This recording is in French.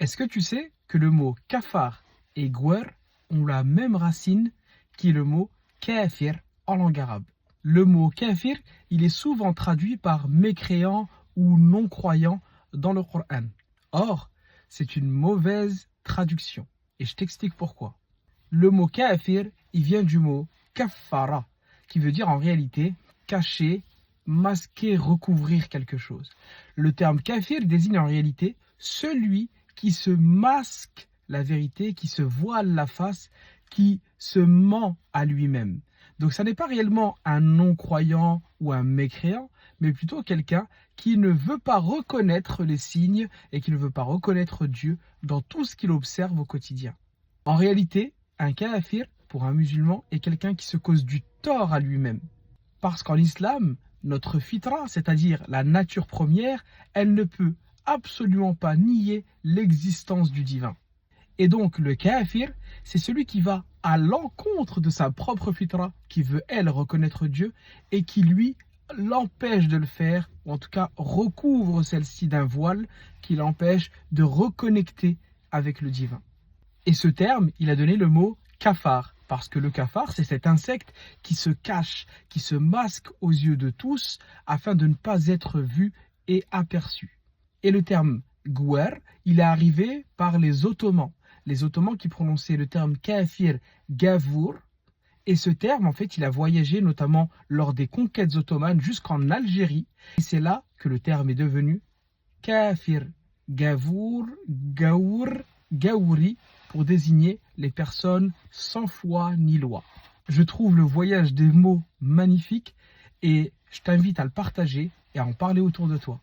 Est-ce que tu sais que le mot kafar et gwer ont la même racine qui le mot kafir en langue arabe? Le mot kafir, il est souvent traduit par mécréant ou non-croyant dans le Coran. Or, c'est une mauvaise traduction. Et je t'explique pourquoi. Le mot kafir, il vient du mot kaffara, qui veut dire en réalité cacher, masquer, recouvrir quelque chose. Le terme kafir désigne en réalité celui qui se masque la vérité, qui se voile la face, qui se ment à lui-même. Donc ça n'est pas réellement un non-croyant ou un mécréant, mais plutôt quelqu'un qui ne veut pas reconnaître les signes et qui ne veut pas reconnaître Dieu dans tout ce qu'il observe au quotidien. En réalité, un kafir, pour un musulman, est quelqu'un qui se cause du tort à lui-même. Parce qu'en islam, notre fitra, c'est-à-dire la nature première, elle ne peut absolument pas nier l'existence du divin. Et donc le kafir, c'est celui qui va à l'encontre de sa propre fitra, qui veut elle reconnaître Dieu et qui lui l'empêche de le faire, ou en tout cas recouvre celle-ci d'un voile qui l'empêche de reconnecter avec le divin. Et ce terme, il a donné le mot kafar, parce que le cafard, c'est cet insecte qui se cache, qui se masque aux yeux de tous afin de ne pas être vu et aperçu. Et le terme gwer, il est arrivé par les Ottomans qui prononçaient le terme kafir gavour. Et ce terme, en fait, il a voyagé notamment lors des conquêtes ottomanes jusqu'en Algérie. Et c'est là que le terme est devenu kafir gavour, gaour, gaouri, pour désigner les personnes sans foi ni loi. Je trouve le voyage des mots magnifique et je t'invite à le partager et à en parler autour de toi.